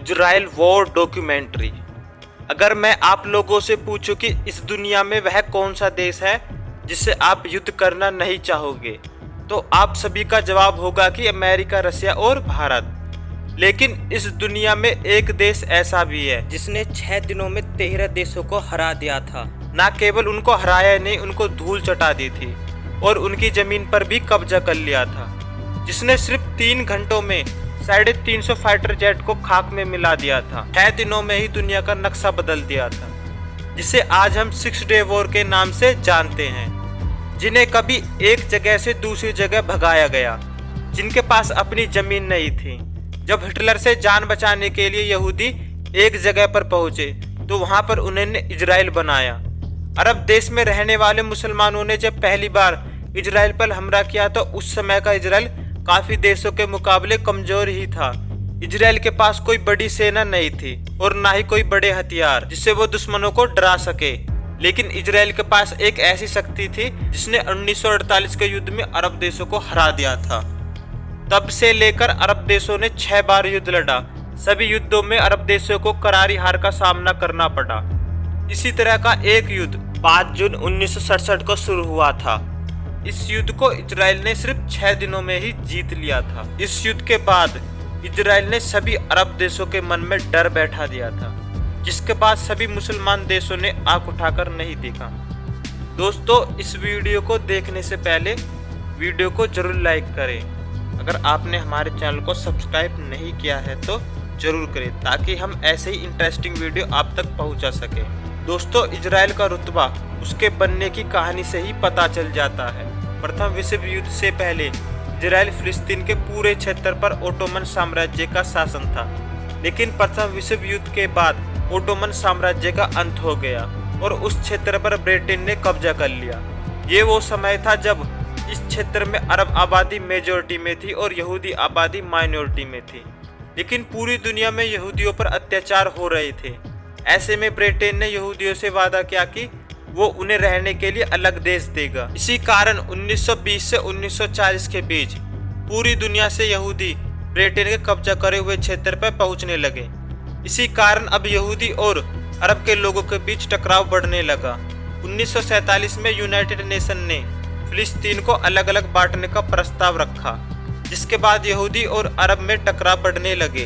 Israel war documentary. अगर मैं आप लोगों से पूछूं कि इस दुनिया में वह कौन सा देश है जिससे आप युद्ध करना नहीं चाहोगे, तो आप सभी का जवाब होगा कि अमेरिका, रसिया और भारत। लेकिन इस दुनिया में एक देश ऐसा भी है जिसने 6 दिनों में 13 देशों को हरा दिया था। ना केवल उनको हराया नहीं, उनको धूल चटा दी थी और उनकी जमीन पर भी कब्जा कर लिया था। जिसने सिर्फ 3 घंटों में 350 फाइटर जेट को खाक में मिला दिया था। 6 दिनों में ही दुनिया का नक्शा बदल दिया था, जिसे आज हम 6 डे वॉर के नाम से जानते हैं। जिन्हें कभी एक जगह से दूसरी जगह भगाया गया, जिनके पास अपनी जमीन नहीं थी। जब हिटलर से जान बचाने के लिए यहूदी एक जगह पर पहुंचे तो वहां पर उन्होंने इजराइल बनाया। अरब देश में रहने वाले मुसलमानों ने जब पहली बार इजराइल पर हमला किया तो उस समय का इजराइल काफी देशों के मुकाबले कमजोर ही था। इजराइल के पास कोई बड़ी सेना नहीं थी और ना ही कोई बड़े हथियार जिससे वो दुश्मनों को डरा सके। लेकिन इजराइल के पास एक ऐसी शक्ति थी जिसने 1948 के युद्ध में अरब देशों को हरा दिया था। तब से लेकर अरब देशों ने 6 बार युद्ध लड़ा। सभी युद्धों में अरब देशों को करारी हार का सामना करना पड़ा। इसी तरह का एक युद्ध 5 जून 1967 को शुरू हुआ था। इस युद्ध को इजराइल ने सिर्फ 6 दिनों में ही जीत लिया था। इस युद्ध के बाद इजराइल ने सभी अरब देशों के मन में डर बैठा दिया था, जिसके बाद सभी मुसलमान देशों ने आंख उठाकर नहीं देखा। दोस्तों, इस वीडियो को देखने से पहले वीडियो को जरूर लाइक करें। अगर आपने हमारे चैनल को सब्सक्राइब नहीं किया है तो जरूर करें, ताकि हम ऐसे ही इंटरेस्टिंग वीडियो आप तक पहुंचा सके। दोस्तों, इजराइल का रुतबा उसके बनने की कहानी से ही पता चल जाता है। प्रथम विश्व युद्ध से पहले इजराइल फिलिस्तीन के पूरे क्षेत्र पर ओटोमन साम्राज्य का शासन था। लेकिन प्रथम विश्व युद्ध के बाद ओटोमन साम्राज्य का अंत हो गया और उस क्षेत्र पर ब्रिटेन ने कब्जा कर लिया। ये वो समय था जब इस क्षेत्र में अरब आबादी मेजॉरिटी में थी और यहूदी आबादी माइनॉरिटी में थी। लेकिन पूरी दुनिया में यहूदियों पर अत्याचार हो रहे थे। ऐसे में ब्रिटेन ने यहूदियों से वादा किया कि वो उन्हें रहने के लिए अलग देश देगा। इसी कारण 1920 से 1940 के बीच पूरी दुनिया से यहूदी ब्रिटेन के कब्जा करे हुए क्षेत्र पर पहुंचने लगे। इसी कारण अब यहूदी और अरब के लोगों के बीच टकराव बढ़ने लगा। 1947 में यूनाइटेड नेशन ने फिलिस्तीन को अलग अलग बांटने का प्रस्ताव रखा, जिसके बाद यहूदी और अरब में टकराव बढ़ने लगे।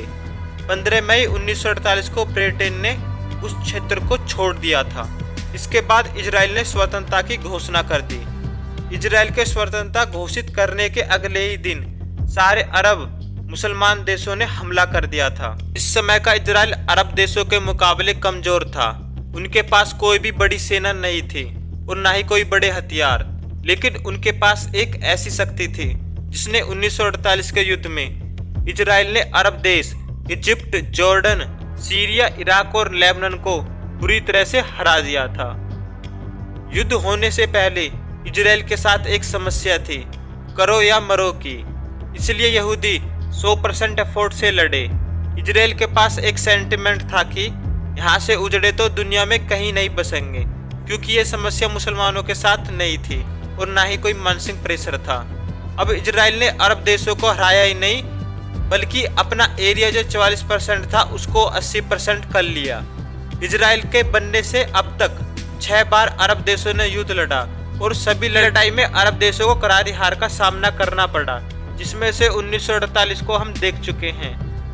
15 मई 1948 को ब्रिटेन ने उस क्षेत्र को छोड़ दिया था। इसके बाद इजराइल ने स्वतंत्रता की घोषणा कर दी। इजराइल के स्वतंत्रता घोषित करने के अगले ही दिन सारे अरब मुसलमान देशों ने हमला कर दिया था। इस समय का इजराइल अरब देशों के मुकाबले कमजोर था। उनके पास कोई भी बड़ी सेना नहीं थी और ना ही कोई बड़े हथियार। लेकिन उनके पास एक ऐसी शक्ति थी जिसने 1948 के युद्ध में इजराइल ने अरब देश इजिप्ट, जॉर्डन, सीरिया, इराक और लेबनान को बुरी तरह से हरा दिया था। युद्ध होने से पहले इजराइल के साथ एक समस्या थी, करो या मरो की। इसलिए यहूदी 100% एफर्ट से लड़े। इजराइल के पास एक सेंटिमेंट था कि यहाँ से उजड़े तो दुनिया में कहीं नहीं बसेंगे, क्योंकि ये समस्या मुसलमानों के साथ नहीं थी और ना ही कोई मानसिक प्रेशर था। अब इजराइल ने अरब देशों को हराया ही नहीं, बल्कि अपना एरिया जो 44% था उसको 80% कर लिया। इजराइल के बनने से अब तक 6 बार अरब देशों ने युद्ध लड़ा और सभी लड़ाई में अरब देशों को करारी हार का सामना करना पड़ा, जिसमें से 1948 को हम देख चुके हैं।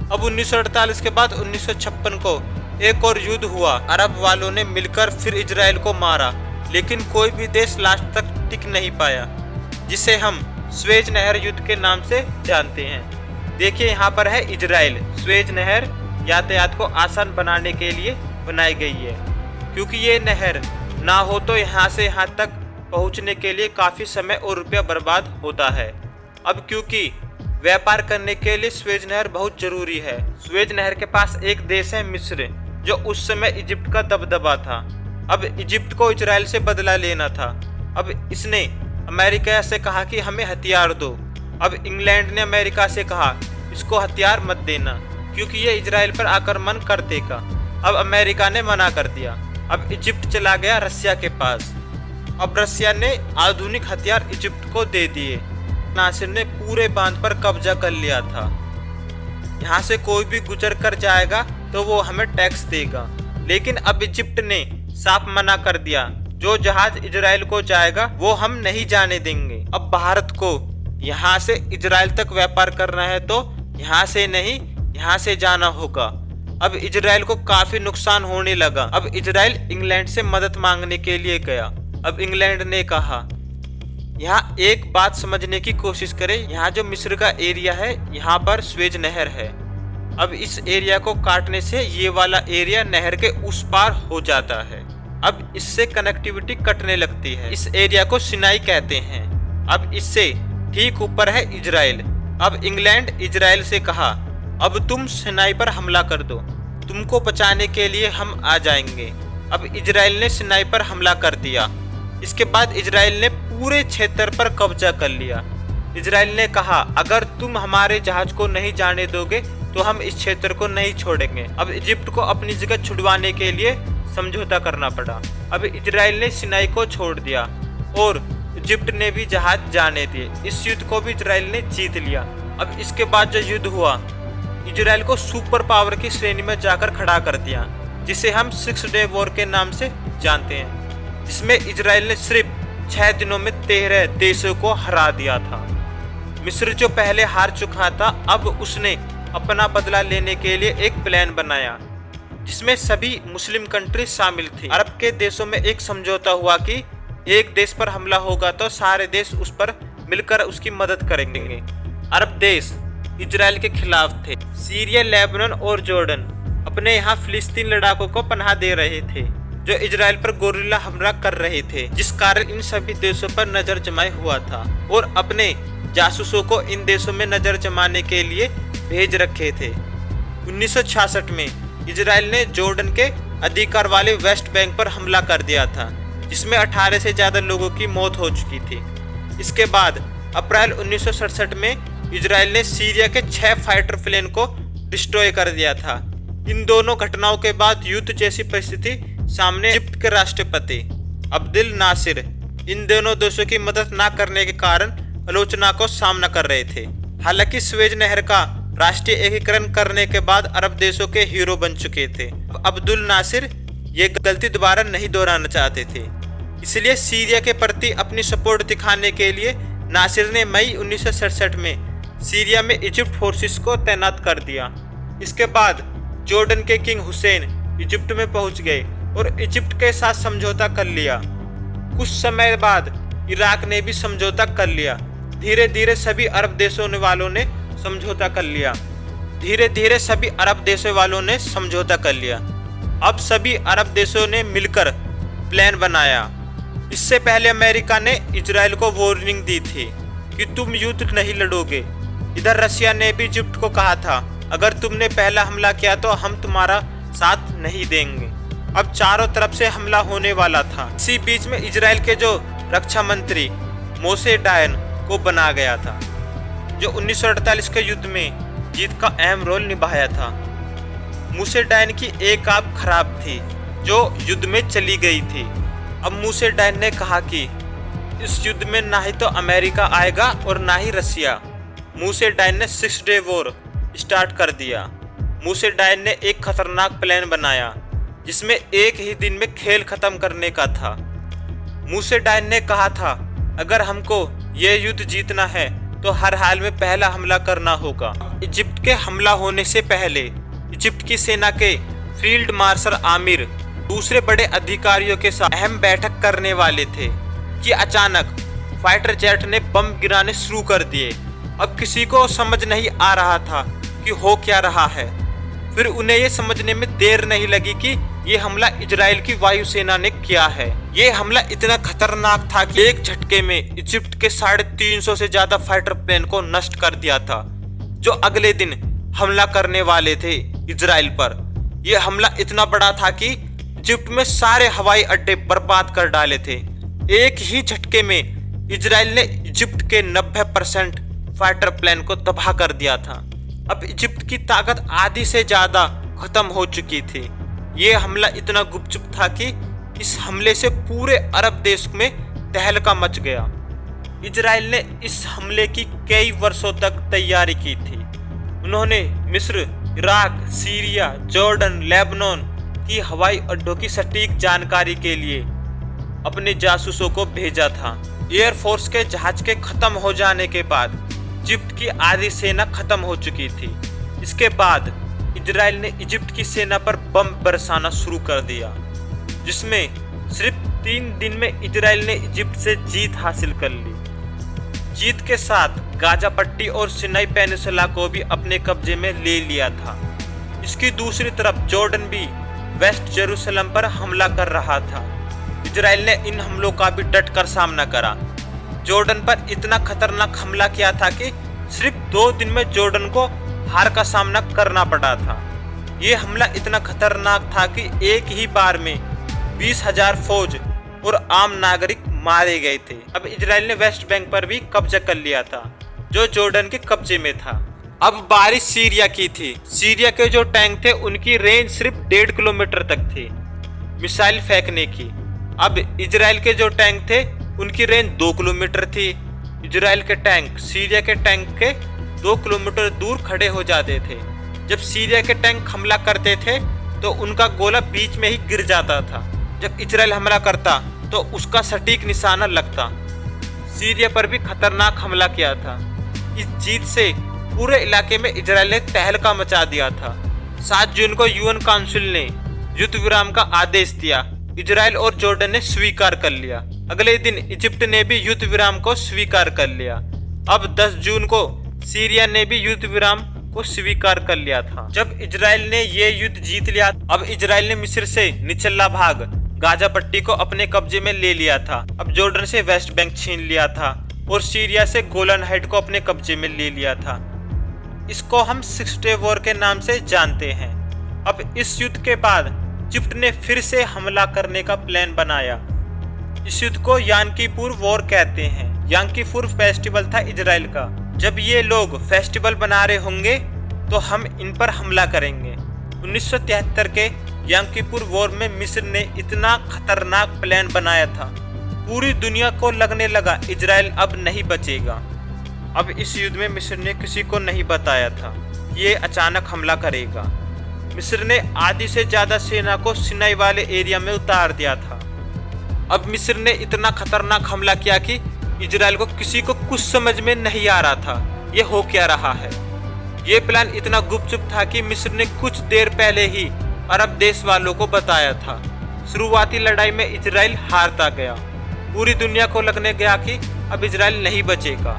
अब 1948 के बाद 1956 को एक और युद्ध हुआ। अरब वालों ने मिलकर फिर इजराइल को मारा, लेकिन कोई भी देश लास्ट तक टिक नहीं पाया, जिसे हम स्वेज नहर युद्ध के नाम से जानते हैं। देखिए, यहाँ पर है इजराइल। स्वेज नहर यातायात को आसान बनाने के लिए बनाई गई है, क्योंकि ये नहर ना हो तो यहाँ से यहाँ तक पहुँचने के लिए काफ़ी समय और रुपया बर्बाद होता है। अब क्योंकि व्यापार करने के लिए स्वेज नहर बहुत जरूरी है। स्वेज नहर के पास एक देश है मिस्र, जो उस समय इजिप्ट का दबदबा था। अब इजिप्ट को इजराइल से बदला लेना था। अब इसने अमेरिका से कहा कि हमें हथियार दो। अब इंग्लैंड ने अमेरिका से कहा इसको हथियार मत देना। क्योंकि ये इजराइल पर आक्रमण कर देगा। अब अमेरिका ने मना कर दिया। अब इजिप्ट चला गया रसिया के पास। अब रसिया ने आधुनिक हथियार इजिप्ट को दे दिए। नासिर ने पूरे बांध पर कब्जा कर लिया था। यहाँ से कोई भी गुजर कर जाएगा तो वो हमें टैक्स देगा। लेकिन अब इजिप्ट ने साफ मना कर दिया, जो जहाज इजराइल को जाएगा वो हम नहीं जाने देंगे। अब भारत को यहाँ से इजराइल तक व्यापार करना है तो यहाँ से नहीं, यहाँ से जाना होगा। अब इजराइल को काफी नुकसान होने लगा। अब इजराइल इंग्लैंड से मदद मांगने के लिए गया। अब इंग्लैंड ने कहा, यहाँ एक बात समझने की कोशिश करें, यहाँ जो मिस्र का एरिया है यहाँ पर स्वेज नहर है। अब इस एरिया को काटने से ये वाला एरिया नहर के उस पार हो जाता है। अब इससे कनेक्टिविटी कटने लगती है। इस एरिया को सिनाई कहते हैं। अब इससे ठीक ऊपर है इजराइल। अब इंग्लैंड इजराइल से कहा, अब तुम सिनाई पर हमला कर दो, तुमको बचाने के लिए हम आ जाएंगे। अब इजराइल ने सिनाई पर हमला कर दिया। इसके बाद इजराइल ने पूरे क्षेत्र पर कब्जा कर लिया। इजराइल ने कहा, अगर तुम हमारे जहाज को नहीं जाने दोगे तो हम इस क्षेत्र को नहीं छोड़ेंगे। अब इजिप्ट को अपनी जगह छुड़वाने के लिए समझौता करना पड़ा। अब इजराइल ने सिनाई को छोड़ दिया और इजिप्ट ने भी जहाज जाने दिए। इस युद्ध को भी इजराइल ने जीत लिया। अब इसके बाद जो युद्ध हुआ, इजराइल को सुपर पावर की श्रेणी में जाकर खड़ा कर दिया, जिसे हम 6 डे वॉर के नाम से जानते हैं, जिसमें इजराइल ने सिर्फ 6 दिनों में 13 देशों को हरा दिया था। मिस्र जो पहले हार चुका था, अब उसने अपना बदला लेने के लिए एक प्लान बनाया, जिसमें सभी मुस्लिम कंट्री शामिल थी। अरब के देशों में एक समझौता हुआ कि एक देश पर हमला होगा तो सारे देश उस पर मिलकर उसकी मदद करेंगे। अरब देश इजराइल के खिलाफ थे। सीरिया, लेबनान और जॉर्डन अपने यहाँ फिलिस्तीन लड़ाकों को पनाह दे रहे थे, जो इजराइल पर गोरिल्ला हमला कर रहे थे, जिस कारण इन सभी देशों पर नजर जमाए हुआ था और अपने जासूसों को इन देशों में नजर जमाने के लिए भेज रखे थे। 1966 में इजराइल ने जॉर्डन के अधिकार वाले वेस्ट बैंक पर हमला कर दिया था, जिसमें 18 से ज्यादा लोगों की मौत हो चुकी थी। इसके बाद अप्रैल 1967 में इजराइल ने सीरिया के 6 फाइटर प्लेन को डिस्ट्रॉय कर दिया था। इन दोनों घटनाओं के बाद युद्ध जैसी परिस्थिति सामने इजिप्ट के राष्ट्रपति अब्दुल नासिर इन दोनों देशों की मदद न करने के कारण आलोचना को सामना कर रहे थे। हालांकि स्वेज नहर का राष्ट्रीय एकीकरण करने के बाद अरब देशों के हीरो बन चुके थे। अब्दुल नासिर ये गलती दोबारा नहीं दोहराना चाहते थे, इसलिए सीरिया के प्रति अपनी सपोर्ट दिखाने के लिए नासिर ने मई 1967 में सीरिया में इजिप्ट फोर्सेस को तैनात कर दिया। इसके बाद जॉर्डन के किंग हुसैन इजिप्ट में पहुंच गए और इजिप्ट के साथ समझौता कर लिया। कुछ समय बाद इराक ने भी समझौता कर लिया। धीरे धीरे सभी अरब देशों वालों ने समझौता कर लिया। अब सभी अरब देशों ने मिलकर प्लान बनाया। इससे पहले अमेरिका ने इजराइल को वार्निंग दी थी कि तुम युद्ध नहीं लड़ोगे। इधर रसिया ने भी इजिप्ट को कहा था, अगर तुमने पहला हमला किया तो हम तुम्हारा साथ नहीं देंगे। अब चारों तरफ से हमला होने वाला था। इसी बीच में इजराइल के जो रक्षा मंत्री मोशे डायन को बना गया था, जो 1948 के युद्ध में जीत का अहम रोल निभाया था। मोशे डायन की एक आंख खराब थी, जो युद्ध में चली गई थी। अब मोशे डायन ने कहा कि इस युद्ध में ना ही तो अमेरिका आएगा और ना ही रसिया। मोशे डायन ने 6 डे वॉर स्टार्ट कर दिया। मोशे डायन ने एक खतरनाक प्लान बनाया, जिसमें एक ही दिन में खेल खत्म करने का था। मोशे डायन ने कहा था, अगर हमको ये युद्ध जीतना है तो हर हाल में पहला हमला करना होगा। इजिप्ट के हमला होने से पहले इजिप्ट की सेना के फील्ड मार्शल आमिर दूसरे बड़े अधिकारियों के साथ अहम बैठक करने वाले थे कि अचानक फाइटर जेट ने बम गिराने शुरू कर दिए। अब किसी को समझ नहीं आ रहा था कि हो क्या रहा है। फिर उन्हें ये समझने में देर नहीं लगी कि ये हमला इजराइल की वायुसेना ने किया है। ये हमला इतना खतरनाक था कि एक झटके में इजिप्ट के 350 से ज्यादा फाइटर प्लेन को नष्ट कर दिया था, जो अगले दिन हमला करने वाले थे इजराइल पर। यह हमला इतना बड़ा था कि इजिप्ट में सारे हवाई अड्डे बर्बाद कर डाले थे। एक ही झटके में इजराइल ने इजिप्ट के 90% फाइटर प्लेन को तबाह कर दिया था। अब इजिप्ट की ताकत आधी से ज्यादा खत्म हो चुकी थी। ये हमला इतना गुपचुप था कि इस हमले से पूरे अरब देश में तहलका मच गया। इजराइल ने इस हमले की कई वर्षों तक तैयारी की थी। उन्होंने मिस्र, इराक, सीरिया, जॉर्डन, लेबनान की हवाई अड्डों की सटीक जानकारी के लिए अपने जासूसों को भेजा था। एयरफोर्स के जहाज के खत्म हो जाने के बाद इजिप्ट की आधी सेना खत्म हो चुकी थी। इसके बाद इजराइल ने इजिप्ट की सेना पर बम बरसाना शुरू कर दिया, जिसमें सिर्फ 3 दिन में इजराइल ने इजिप्ट से जीत हासिल कर ली। जीत के साथ गाजा पट्टी और सिनाई पेनिनसुला को भी अपने कब्जे में ले लिया था। इसकी दूसरी तरफ जॉर्डन भी वेस्ट जेरूसलम पर हमला कर रहा था। इजराइल ने इन हमलों का भी डट कर सामना करा। जॉर्डन पर इतना खतरनाक हमला किया था कि सिर्फ 2 दिन में जॉर्डन को हार का सामना करना पड़ा था। ये हमला इतना खतरनाक था कि एक ही बार में 20,000 फौज और आम नागरिक मारे गए थे। अब इजराइल ने वेस्ट बैंक पर भी कब्जा कर लिया था, जो जॉर्डन के कब्जे में था। अब बारिश सीरिया की थी। सीरिया के जो टैंक थे उनकी रेंज सिर्फ 1.5 किलोमीटर तक थी मिसाइल फेंकने की। अब इजराइल के जो टैंक थे उनकी रेंज 2 किलोमीटर थी। इजराइल के टैंक सीरिया के टैंक के 2 किलोमीटर दूर खड़े हो जाते थे। जब सीरिया के टैंक हमला करते थे तो उनका गोला बीच में ही गिर जाता था। जब इजराइल हमला करता तो उसका सटीक निशाना लगता। सीरिया पर भी खतरनाक हमला किया था। इस जीत से पूरे इलाके में इजराइल ने तहलका मचा दिया था। 7 जून को यूएन काउंसिल ने युद्ध विराम का आदेश दिया। इजराइल और जॉर्डन ने स्वीकार कर लिया। अगले दिन इजिप्ट ने भी युद्ध विराम को स्वीकार कर लिया। अब 10 जून को सीरिया ने भी युद्ध विराम को स्वीकार कर लिया था। जब इजराइल ने ये युद्ध जीत लिया, अब इजराइल ने मिस्र से निचला भाग गाजा पट्टी को अपने कब्जे में ले लिया था। अब जॉर्डन से वेस्ट बैंक छीन लिया था और सीरिया से गोलन हाइट को अपने कब्जे में ले लिया था। इसको हम 6 डे वॉर के नाम से जानते हैं। अब इस युद्ध के बाद इजिप्ट ने फिर से हमला करने का प्लान बनाया। इस युद्ध को याम-किपुर वॉर कहते हैं। याम-किपुर फेस्टिवल था इजराइल का। जब ये लोग फेस्टिवल बना रहे होंगे तो हम इन पर हमला करेंगे। 1973 के याम-किपुर वॉर में मिस्र ने इतना खतरनाक प्लान बनाया था, पूरी दुनिया को लगने लगा इजराइल अब नहीं बचेगा। अब इस युद्ध में मिस्र ने किसी को नहीं बताया था ये अचानक हमला करेगा। मिस्र ने आधी से ज्यादा सेना को सिनाई वाले एरिया में उतार दिया था। अब मिस्र ने इतना खतरनाक हमला किया कि इजराइल को किसी को कुछ समझ में नहीं आ रहा था ये हो क्या रहा है। ये प्लान इतना गुपचुप था कि मिस्र ने कुछ देर पहले ही अरब देश वालों को बताया था। शुरुआती लड़ाई में इजराइल हारता गया। पूरी दुनिया को लगने गया कि अब इजराइल नहीं बचेगा,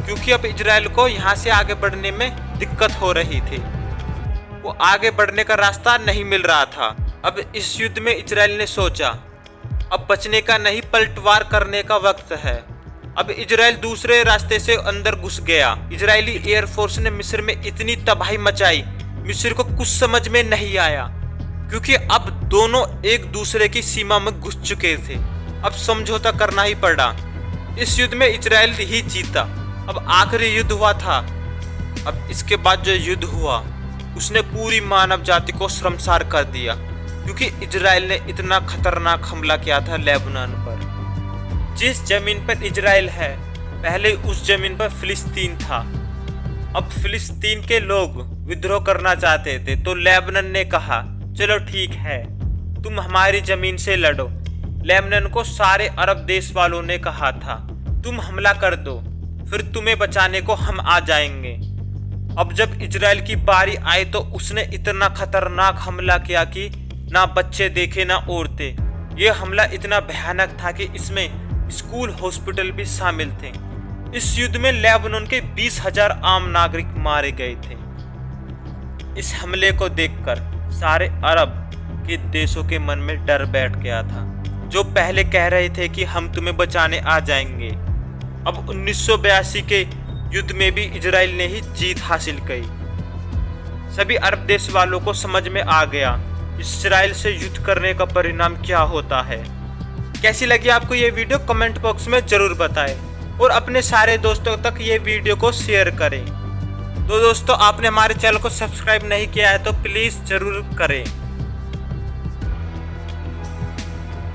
क्योंकि अब इजराइल को यहाँ से आगे बढ़ने में दिक्कत हो रही थी। वो आगे बढ़ने का रास्ता नहीं मिल रहा था। अब इस युद्ध में इजराइल ने सोचा अब बचने का नहीं, पलटवार करने का वक्त है। अब इजराइल दूसरे रास्ते से अंदर घुस गया। इजरायली एयरफोर्स ने मिस्र में इतनी तबाही मचाई, मिस्र को कुछ समझ में नहीं आया, क्योंकि अब दोनों एक दूसरे की सीमा में घुस चुके थे। अब समझौता करना ही पड़ा। इस युद्ध में इजराइल ही जीता। अब आखिरी युद्ध हुआ था। अब इसके बाद जो युद्ध हुआ उसने पूरी मानव जाति को शर्मसार कर दिया, क्योंकि इजराइल ने इतना खतरनाक हमला किया था लेबनान पर। जिस जमीन पर इजराइल है पहले उस जमीन पर फिलिस्तीन था। अब फिलिस्तीन के लोग विद्रोह करना चाहते थे तो लेबनान ने कहा चलो ठीक है, तुम हमारी जमीन से लड़ो। लेबनान को सारे अरब देश वालों ने कहा था तुम हमला कर दो, फिर तुम्हें बचाने को हम आ जाएंगे। अब जब इजराइल की बारी आई तो उसने इतना खतरनाक हमला किया कि ना बच्चे देखे ना औरतें। ये हमला इतना भयानक था कि इसमें स्कूल हॉस्पिटल भी शामिल थे। इस युद्ध में लेबनान के 20,000 आम नागरिक मारे गए थे। इस हमले को देखकर सारे अरब के देशों के मन में डर बैठ गया था, जो पहले कह रहे थे कि हम तुम्हें बचाने आ जाएंगे। अब 1982 के युद्ध में भी इजराइल ने ही जीत हासिल की। सभी अरब देश वालों को समझ में आ गया इजराइल से युद्ध करने का परिणाम क्या होता है। कैसी लगी आपको ये वीडियो कमेंट बॉक्स में जरूर बताएं और अपने सारे दोस्तों तक ये वीडियो को शेयर करें। तो दोस्तों आपने हमारे चैनल को सब्सक्राइब नहीं किया है तो प्लीज़ ज़रूर करें।